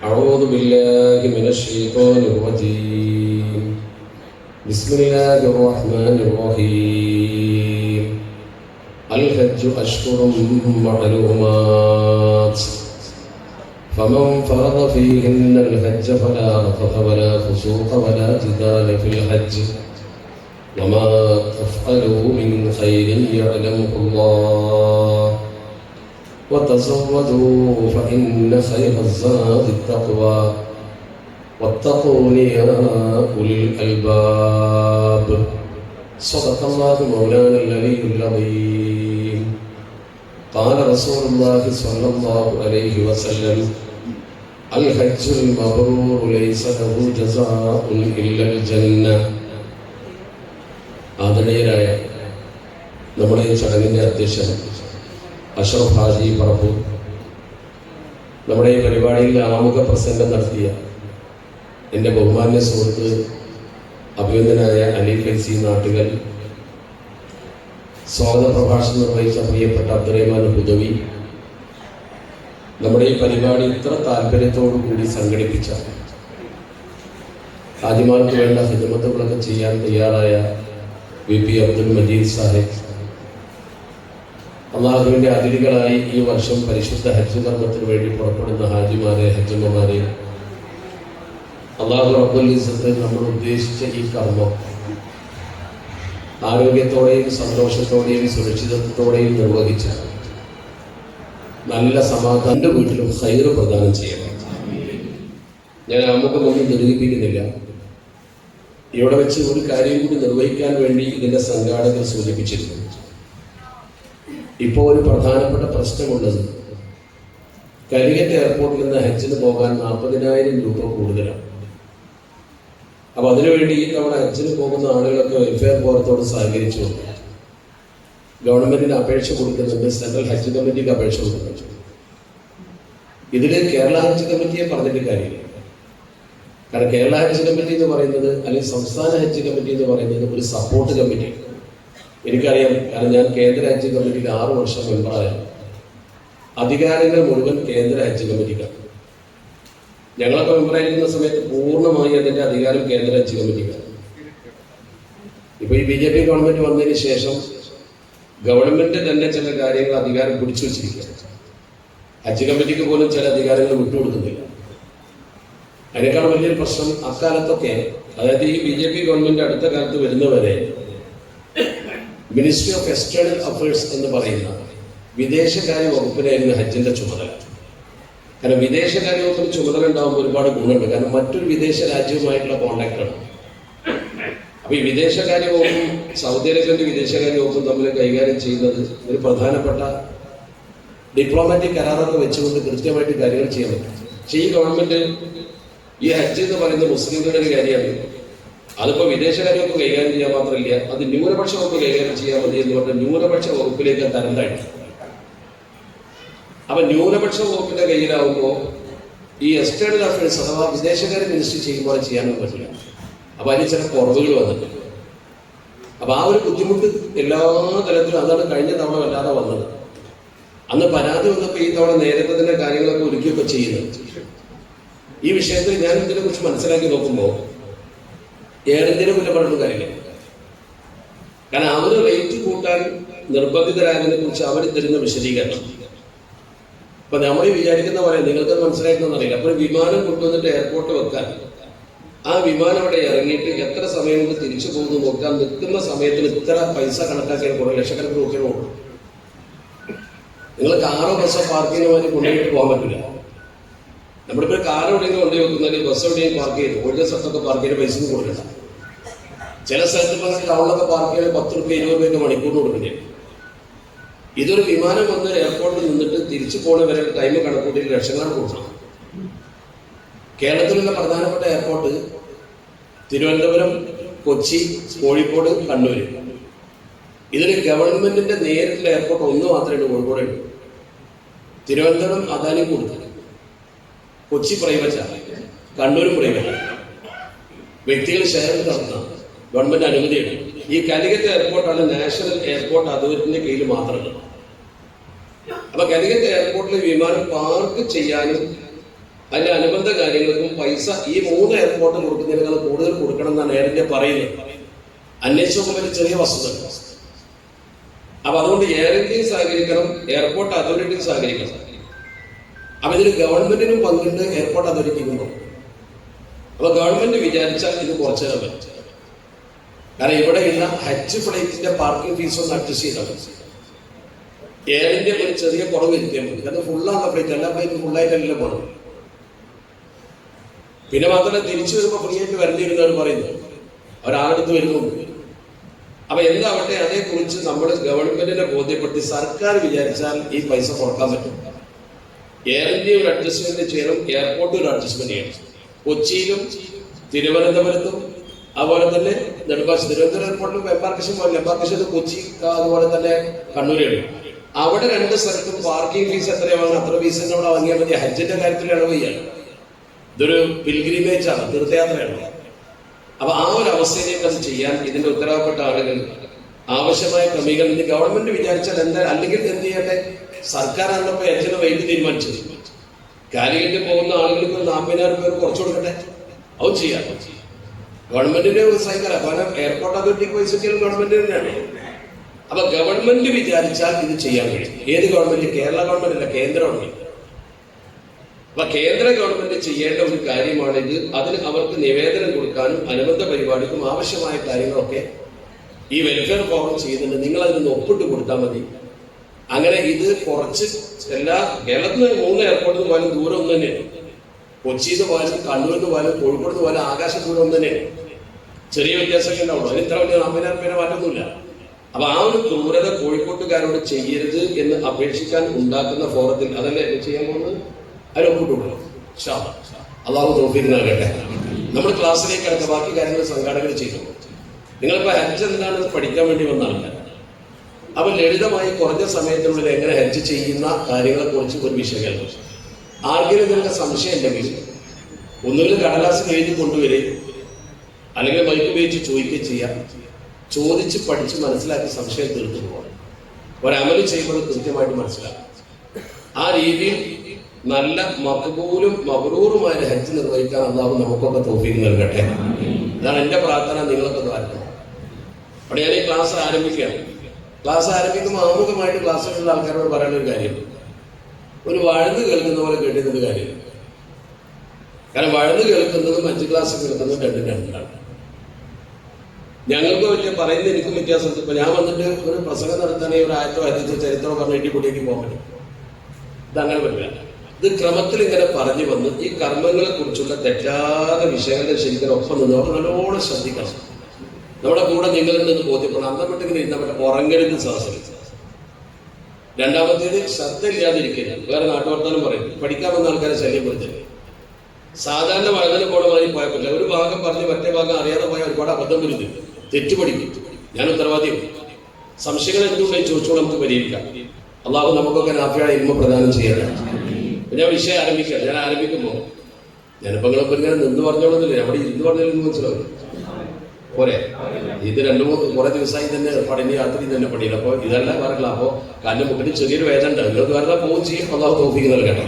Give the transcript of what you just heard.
أعوذ بالله من الشيطان الرجيم. بسم الله الرحمن الرحيم. الحج أشهر معلومات فمن فرض فيهن الحج فلا رفث ولا فسوق ولا جدال في الحج وما تفعلوا من خير يعلمه الله وتزودوا فإن خير الزاد التقوى واتقون يا أولي الألباب. صدق الله مولانا العلي العظيم. قال رسول الله صلى الله عليه وسلم: الحج المبرور ليس له جزاء إلا الجنة. ആദരണീയരായ നമ്മുടെ ഈ ചടങ്ങിൻ്റെ അധ്യക്ഷൻ അഷ്റഫ് ഹാജി പറപ്പൂർ, നമ്മുടെ ഈ പരിപാടിയിൽ ആമുഖ പ്രസംഗം നടത്തിയ എൻ്റെ ബഹുമാന്യ സുഹൃത്ത് അഭിനന്ദനായ അലി ഫൈസി നാട്ടുകൽ, സ്വാഗത പ്രഭാഷണം നിർവഹിച്ച പ്രിയപ്പെട്ട അബ്ദുറഹ്മാൻ ഹുദവി, നമ്മുടെ ഈ പരിപാടി ഇത്ര താല്പര്യത്തോടു കൂടി സംഘടിപ്പിച്ച ഹാജിമാർക്ക് വേണ്ട ഹിദമത്തുകളൊക്കെ ചെയ്യാൻ തയ്യാറായ VP അബ്ദുൽ മജീദ് സാഹിബ്, അള്ളാഹുവിൻ്റെ അതിഥികളായി ഈ വർഷം പരിശുദ്ധ ഹജ്ജ് കർമ്മത്തിന് വേണ്ടി പുറപ്പെടുന്ന ഹാജിമാരെ, ഹജ്ജമ്മമാരെ, അള്ളാഹു റബ്ബുൽ ഇസ്സത്ത് നമ്മൾ ഉദ്ദേശിച്ച ഈ കർമ്മം ആരോഗ്യത്തോടെയും സന്തോഷത്തോടെയും സുരക്ഷിതത്വത്തോടെയും നിർവഹിച്ച നല്ല സമാധാനം വീട്ടിലും ഖൈറ് പ്രദാനം ചെയ്യണം. ഞാൻ ആമുഖമൊന്നും ദീർഘിപ്പിക്കുന്നില്ല. ഇവിടെ വെച്ച് ഒരു കാര്യം കൂടി നിർവഹിക്കാൻ വേണ്ടി ഇതിൻ്റെ സംഘാടകർ സൂചിപ്പിച്ചിരുന്നു. ഇപ്പോൾ ഒരു പ്രധാനപ്പെട്ട പ്രശ്നമുള്ളത്, കാലിക്കറ്റ് എയർപോർട്ടിൽ നിന്ന് ഹജ്ജിന് പോകാൻ 40,000 രൂപ കൂടുതലാണ്. അപ്പോൾ അതിനുവേണ്ടി ഈ തവണ ഹജ്ജിന് പോകുന്ന ആളുകളൊക്കെ വെൽഫെയർ ബോർഡത്തോട് സഹകരിച്ചുകൊണ്ട് ഗവൺമെന്റിന് അപേക്ഷ കൊടുക്കുന്നുണ്ട്. സെൻട്രൽ ഹജ്ജ് കമ്മിറ്റിക്ക് അപേക്ഷ കൊടുക്കുന്നുണ്ട്. ഇതിൽ കേരള ഹജ്ജ് കമ്മിറ്റിയെ പറഞ്ഞിട്ട് കാര്യമില്ല. കാരണം കേരള ഹജ്ജ് കമ്മിറ്റി എന്ന് പറയുന്നത്, അല്ലെങ്കിൽ സംസ്ഥാന ഹജ്ജ് കമ്മിറ്റി എന്ന് പറയുന്നത് ഒരു സപ്പോർട്ട് കമ്മിറ്റിയാണ്. എനിക്കറിയാം, കാരണം ഞാൻ കേന്ദ്ര ഹജ്ജ് കമ്മിറ്റിയിൽ 6 വർഷം മെമ്പറായിരുന്നു. അധികാരങ്ങൾ മുഴുവൻ കേന്ദ്ര ഹജ്ജ് കമ്മിറ്റിക്കാണ്. ഞങ്ങളൊക്കെ മെമ്പറായിരിക്കുന്ന സമയത്ത് പൂർണ്ണമായി അതിൻ്റെ അധികാരം കേന്ദ്ര ഹജ്ജ് കമ്മിറ്റിക്കാണ്. ഇപ്പോൾ ഈ BJP ഗവൺമെന്റ് വന്നതിന് ശേഷം ഗവൺമെന്റ് തന്നെ ചില കാര്യങ്ങൾ അധികാരം പിടിച്ചു വച്ചിരിക്കുകയാണ്. ഹജ്ജ് കമ്മിറ്റിക്ക് പോലും ചില അധികാരങ്ങൾ വിട്ടുകൊടുക്കുന്നില്ല. അതിനേക്കാൾ വലിയൊരു പ്രശ്നം, അക്കാലത്തൊക്കെ, അതായത് ഈ BJP ഗവൺമെന്റ് അടുത്ത കാലത്ത് വരുന്നവരെ മിനിസ്ട്രി ഓഫ് എക്സ്റ്റേണൽ അഫയേഴ്സ് എന്ന് പറയുന്ന വിദേശകാര്യ വകുപ്പിനായിരുന്നു ഹജ്ജിന്റെ ചുമതല. കാരണം വിദേശകാര്യ വകുപ്പിന് ചുമതല ഉണ്ടാകുമ്പോൾ ഒരുപാട് ഗുണമുണ്ട്. കാരണം മറ്റൊരു വിദേശ രാജ്യവുമായിട്ടുള്ള കോണ്ടാക്റ്റാണ്. അപ്പൊ ഈ വിദേശകാര്യ വകുപ്പും സൗദി അറേബ്യന്റെ വിദേശകാര്യ വകുപ്പും തമ്മിൽ കൈകാര്യം ചെയ്യുന്നത് ഒരു പ്രധാനപ്പെട്ട ഡിപ്ലോമാറ്റിക് കരാറൊക്കെ വെച്ചുകൊണ്ട് കൃത്യമായിട്ട് കാര്യങ്ങൾ ചെയ്യാൻ പറ്റും. പക്ഷേ ഈ ഗവൺമെന്റ് ഈ ഹജ്ജ് എന്ന് പറയുന്നത് മുസ്ലിങ്ങളുടെ ഒരു കാര്യമാണ്. അതിപ്പോൾ വിദേശകാര്യമൊക്കെ കൈകാര്യം ചെയ്യാൻ മാത്രമില്ല, അത് ന്യൂനപക്ഷ വകുപ്പ് കൈകാര്യം ചെയ്യാൻ മതി എന്ന് പറഞ്ഞാൽ ന്യൂനപക്ഷ വകുപ്പിലേക്ക് തരംതായിട്ട്. അപ്പൊ ന്യൂനപക്ഷ വകുപ്പിന്റെ കയ്യിലാവുമ്പോൾ ഈ എക്സ്റ്റേണൽ അഫയേഴ്സ് അഥവാ വിദേശകാര്യ മിനിസ്റ്റർ ചെയ്യുമ്പോൾ ചെയ്യാനൊന്നും പറ്റില്ല. അപ്പൊ അതിന് ചില കുറവുകൾ വന്നിട്ടുണ്ട്. അപ്പൊ ആ ഒരു ബുദ്ധിമുട്ട് എല്ലാ തലത്തിലും, അതാണ് കഴിഞ്ഞ തവണ വല്ലാതെ വന്നത്. അന്ന് പരാതി വന്നപ്പോൾ ഈ തവണ നേരത്തെ തന്നെ കാര്യങ്ങളൊക്കെ ഒരുക്കിയൊക്കെ ചെയ്യുന്നത്. ഈ വിഷയത്തിൽ ഞാൻ ഇതിനെ കുറിച്ച് മനസ്സിലാക്കി നോക്കുമ്പോൾ എയർ ഇന്ത്യനെ കുറ്റം പറഞ്ഞിട്ട് കാര്യമില്ല. കാരണം അവർ റേറ്റ് കൂട്ടാൻ നിർബന്ധിതരായതിനെ കുറിച്ച് അവർ തരുന്ന വിശദീകരണം ഇപ്പൊ നമ്മൾ വിചാരിക്കുന്ന പോലെ നിങ്ങൾക്ക് മനസ്സിലാക്കണമെന്ന് അറിയില്ല. അപ്പോൾ വിമാനം കൊണ്ടുവന്നിട്ട് എയർപോർട്ട് വെക്കാൻ, ആ വിമാനം അവിടെ ഇറങ്ങിയിട്ട് എത്ര സമയം കൊണ്ട് തിരിച്ചു പോകുന്നു നോക്കാൻ, നിൽക്കുന്ന സമയത്തിന് ഇത്ര പൈസ കണക്കാക്കിയാൽ കുറേ ലക്ഷക്കണക്കിന് നോക്കിയാൽ പോകും. നിങ്ങൾ കാറോ ബസ്സോ പാർക്കിങ്ങിന് മാതിരി കൊണ്ടുപോയിട്ട് പോകാൻ പറ്റില്ല. നമ്മളിപ്പോൾ കാർ എവിടെയെങ്കിലും കൊണ്ടു വെക്കുന്നതിൽ ബസ് എവിടെയും പാർക്ക് ചെയ്ത് ഒഴിഞ്ഞ സ്ഥലത്തൊക്കെ പാർക്ക് ചെയ്ത് പൈസ കൊടുക്കണ്ട. ചില സ്ഥലത്ത് ഇപ്പോൾ ടൗണിലൊക്കെ പാർക്ക് ചെയ്ത് 10 രൂപ 20 രൂപയൊക്കെ മണിക്കൂറിന് കൊടുക്കണ്ടേ. ഇതൊരു വിമാനം വന്ന് എയർപോർട്ടിൽ നിന്നിട്ട് തിരിച്ചു പോകുന്ന വരെ ടൈം കണക്കൂട്ടി ലക്ഷങ്ങളാണ് കൊടുക്കണം. കേരളത്തിലുള്ള പ്രധാനപ്പെട്ട എയർപോർട്ട് തിരുവനന്തപുരം, കൊച്ചി, കോഴിക്കോട്, കണ്ണൂർ. ഇതിൽ ഗവൺമെന്റിന്റെ നേരിട്ടുള്ള എയർപോർട്ട് ഒന്ന് മാത്രമേ ഉള്ളൂ, കോഴിക്കോടുള്ളൂ. തിരുവനന്തപുരം അദാനി കൊടുത്തു, കൊച്ചി പ്രൈവറ്റാണ്, കണ്ണൂരും പ്രൈവറ്റാണ്. വ്യക്തികൾ ഷെയർ നടത്തുന്ന ഗവൺമെന്റ് അനുമതിയാണ്. ഈ കാലിക്കറ്റ് എയർപോർട്ടാണ് നാഷണൽ എയർപോർട്ട് അതോറിറ്റിന്റെ കീഴിൽ മാത്രമുള്ളത്. അപ്പൊ കാലിക്കറ്റ് എയർപോർട്ടിൽ വിമാനം പാർക്ക് ചെയ്യാനും അതിന്റെ അനുബന്ധ കാര്യങ്ങൾക്കും പൈസ ഈ 3 എയർപോർട്ട് കൊടുക്കുന്നതിനേക്കാൾ കൂടുതൽ കൊടുക്കണം എന്നാണ് എയർ ഇന്ത്യ പറയുന്നത്. അന്വേഷിച്ച് നോക്കുമ്പോൾ ചെറിയ വസ്തുത. അപ്പൊ അതുകൊണ്ട് എയർ ഇന്ത്യയും സഹകരിക്കണം, എയർപോർട്ട് അതോറിറ്റിയും സഹകരിക്കണം. അപ്പൊ ഇതിൽ ഗവൺമെന്റിനും പങ്കുണ്ട്, എയർപോർട്ട് അതോറിറ്റിക്കും പങ്കുണ്ട്. അപ്പൊ ഗവൺമെന്റ് വിചാരിച്ചാൽ ഇത് കുറച്ചു തരാൻ പറ്റും. കാരണം ഇവിടെയുള്ള ഹജ്ജ് ഫ്ലൈറ്റിന്റെ പാർക്കിംഗ് ഫീസ് ഒന്ന് അഡ്ജസ്റ്റ് ചെയ്താൽ മതി. എയർ ഇന്ത്യ ഒരു ചെറിയ കുറവ് വരുത്തിയാൽ മതി. കാരണം ഫുള്ളാണ് ഫ്ലൈറ്റ്, എല്ലാ ഫ്ലൈറ്റും ഫുള്ളായിട്ടല്ല പോകണം. പിന്നെ മാത്രമല്ല തിരിച്ചു വരുമ്പോൾ ഫ്രീ ആയിട്ട് വരേണ്ടി വരുന്നതാണ് പറയുന്നത്, ഒരാളെടുത്ത് വരുന്നുണ്ട്. അപ്പൊ എന്താവട്ടെ, അതേക്കുറിച്ച് നമ്മൾ ഗവൺമെന്റിനെ ബോധ്യപ്പെടുത്തി സർക്കാർ വിചാരിച്ചാൽ ഈ പൈസ കുറക്കാൻ പറ്റും. എയർ ഇന്ത്യ ഒരു അഡ്ജസ്റ്റ്മെന്റ് ചെയ്യണം, എയർപോർട്ട് ഒരു അഡ്ജസ്റ്റ്മെന്റ് ചെയ്യണം. കൊച്ചിയിലും തിരുവനന്തപുരത്തും അതുപോലെ തന്നെ തിരുവനന്തപുരം എയർപോർട്ടിലും എംബാർക്കേഷൻ പോലെ, എംബാർക്കേഷൻ കൊച്ചി അതുപോലെ തന്നെ കണ്ണൂരാണ്. അവിടെ 2 സ്ഥലത്തും പാർക്കിംഗ് ഫീസ് എത്രയാണ് അത്ര ഫീസ് തന്നെ അവിടെ വാങ്ങിയാൽ മതി. ഹജ്ജിന്റെ കാര്യത്തിൽ ഇളവ് ചെയ്യാണ്. ഇതൊരു പിൽഗ്രിമേജ് ആണ്, തീർത്ഥയാത്രയാണ്. അപ്പൊ ആ ഒരു അവസ്ഥയിലേക്ക് അത് ചെയ്യാൻ ഇതിന്റെ ഉത്തരവാദപ്പെട്ട ആളുകൾ ആവശ്യമായ ക്രമീകരണം ഗവൺമെന്റ് വിചാരിച്ചാൽ എന്താ, അല്ലെങ്കിൽ എന്ത് ചെയ്യട്ടെ, സർക്കാരാണല്ലോ ഹജ്ജിന് വൈകി തീരുമാനിച്ചത്. കാലിക്കറ്റ് പോകുന്ന ആളുകൾക്ക് 40,000 രൂപ കുറച്ചു കൊടുക്കട്ടെ, അതും ചെയ്യാം. ഗവൺമെന്റിന്റെ സൈക്കല, കാരണം എയർപോർട്ട് അതോറിറ്റിക്ക് പൈസ ചെയ്യാൻ ഗവൺമെന്റ് തന്നെയാണ്. അപ്പൊ ഗവൺമെന്റ് വിചാരിച്ചാൽ ഇത് ചെയ്യാൻ കഴിയും. ഏത് ഗവൺമെന്റ്? കേരള ഗവൺമെന്റ് അല്ല, കേന്ദ്ര ഗവൺമെന്റ്. അപ്പൊ കേന്ദ്ര ഗവൺമെന്റ് ചെയ്യേണ്ട ഒരു കാര്യമാണ് ഇത്. അതിന് അവർക്ക് നിവേദനം കൊടുക്കാനും അനുബന്ധ പരിപാടിക്കും ആവശ്യമായ കാര്യങ്ങളൊക്കെ ഈ വെൽഫെയർ ഫോറം ചെയ്യുന്നുണ്ട്. നിങ്ങൾ അതിന് ഒപ്പിട്ട് കൊടുത്താൽ മതി. അങ്ങനെ ഇത് കുറച്ച് എല്ലാ കേരളത്തിൽ 3 എയർപോർട്ടിൽ പോയാലും ദൂരം ഒന്ന് തന്നെയാണ്. കൊച്ചിയിൽ നിന്ന് പോയാലും കണ്ണൂരിൽ നിന്ന് പോയാലും കോഴിക്കോട് നിന്ന് പോയാലും ആകാശ ദൂരം ഒന്ന് തന്നെയാണ്. ചെറിയ വ്യത്യാസമൊക്കെ ഉണ്ടാവുള്ളൂ. അതിന് ഇത്ര വലിയ 40,000 രൂപ മാറ്റമൊന്നുമില്ല. അപ്പൊ ആ ഒരു ക്രൂരത കോഴിക്കോട്ടുകാരോട് ചെയ്യരുത് എന്ന് അപേക്ഷിക്കാൻ ഉണ്ടാക്കുന്ന ഫോറത്തിൽ അതല്ലേ ചെയ്യാൻ പോകുന്നത്. അതിൽ ഒപ്പിട്ടുള്ളൂ. അള്ളാഹു തൗഫീഖ് നൽകട്ടെ. നമ്മൾ ക്ലാസ്സിലേക്ക് അടക്കം ബാക്കി കാര്യങ്ങൾ സംഘാടകർ ചെയ്തു. നിങ്ങളിപ്പോ ഹജ്ജ് എന്താണെന്ന് പഠിക്കാൻ വേണ്ടി വന്ന ആൾക്കാർ. അപ്പൊ ലളിതമായി കുറഞ്ഞ സമയത്തിനുള്ളിൽ എങ്ങനെ ഹജ്ജ് ചെയ്യുന്ന കാര്യങ്ങളെ കുറിച്ച് ഒരു വിശകലനം. ആർക്കെങ്കിലും നിങ്ങൾക്ക് സംശയം ഉണ്ടെങ്കിൽ ഒന്നുകിൽ കടലാസിൽ എഴുതി കൊണ്ടുവരിക, അല്ലെങ്കിൽ മൈക്ക് ഉപയോഗിച്ച് ചോദിക്കുകയും ചെയ്യാം. ചോദിച്ച് പഠിച്ച് മനസ്സിലാക്കി സംശയം തീർത്തു പോകാം. ഒരമല് ചെയ്യുമ്പോൾ കൃത്യമായിട്ട് മനസ്സിലാക്കാം. ആ രീതിയിൽ നല്ല മഖബൂലും മബ്റൂറുമായ ഹജ്ജ് നിർവഹിക്കാൻ അല്ലാഹു നമുക്കൊക്കെ തൗഫീഖ് നൽകട്ടെ. ഇതാണ് എൻ്റെ പ്രാർത്ഥന. നിങ്ങളൊക്കെ പ്രാർത്ഥന. അവിടെ ഞാൻ ഈ ക്ലാസ് ആരംഭിക്കുകയാണ്. ക്ലാസ് ആരംഭിക്കുമ്പോൾ ആമുഖമായിട്ട് ക്ലാസ്സിലുള്ള ആൾക്കാരോട് പറയുന്ന ഒരു കാര്യം, ഒരു വഴുത് കേൾക്കുന്ന പോലെ കേട്ടിരുന്നത് കാര്യമില്ല. കാരണം വഴുത് കേൾക്കുന്നതും 5 ക്ലാസ് കേൾക്കുന്നതും രണ്ടാണ്. ഞങ്ങൾക്ക് വലിയ പറയുന്നത് എനിക്കും വ്യത്യാസം. ഇപ്പൊ ഞാൻ വന്നിട്ട് ഒരു പ്രസംഗം നടത്താനേ ഒരു ആയത്തോ ഹദീസോ ചരിത്രമോ പറഞ്ഞ് ഇടിപൊടിയേക്ക് പോകാൻ പറ്റും. ഇതങ്ങനെ പറ്റില്ല. ഇത് ക്രമത്തിൽ ഇങ്ങനെ പറഞ്ഞു വന്ന് ഈ കർമ്മങ്ങളെ കുറിച്ചുള്ള തെറ്റാതെ വിഷയങ്ങളുടെ ശരിക്കും ഒപ്പം നിന്ന് അവർ നല്ലോണം ശ്രദ്ധിക്കണം. നമ്മുടെ കൂടെ നിങ്ങളുണ്ടെന്ന് ബോധ്യപ്പെടണം. അന്തപ്പെട്ടിങ്ങനെ ഇരുന്നപ്പെട്ട ഉറങ്ങരുത് സാഹസനം. രണ്ടാമത്തേത് ശ്രദ്ധ ഇല്ലാതിരിക്കരുത്. വേറെ നാട്ടുവർത്താനം പറയും, പഠിക്കാൻ വന്ന ആൾക്കാരെ ശല്യപ്പെടുത്തരുത്. സാധാരണ വഴുതന കോടമായി പോയാൽ പറ്റില്ല. ഒരു ഭാഗം പറഞ്ഞ് മറ്റേ ഭാഗം അറിയാതെ പോയാൽ ഒരുപാട് അബദ്ധം വരുന്നുണ്ട്. തെറ്റുപഠിക്കും. ഞാൻ ഉത്തരവാദിയാണ്. സംശയങ്ങൾ എന്തുകൊണ്ടെങ്കിൽ ചോദിച്ചോളൂ, നമുക്ക് പരിഹരിക്കാം. അള്ളാഹു നമുക്കൊക്കെ നാഫിയായ ഇൽമ പ്രദാനം ചെയ്യണം. ഞാൻ വിഷയം ആരംഭിക്കാം. ഞാൻ ആരംഭിക്കുമ്പോൾ ഞാനിപ്പോൾ നിങ്ങളിപ്പോൾ ഇങ്ങനെ നിന്ന് പറഞ്ഞോളന്നില്ല, നമ്മുടെ ഇരുന്ന് പറഞ്ഞാലും മനസ്സിലാവും പോരെ. ഇത് 2-3 കുറെ ദിവസമായി തന്നെ പടിഞ്ഞ രാത്രി തന്നെ പണിയില്ല. അപ്പോൾ ഇതെല്ലാം പറഞ്ഞില്ല. അപ്പോൾ കാലിന്റെ മുട്ടിന് ചെറിയൊരു വേദന ഉണ്ട്. നിങ്ങൾക്ക് വേറെ പോവുകയും ചെയ്യും. അള്ളാഹു തൗഫീഖ് നൽകട്ടെ.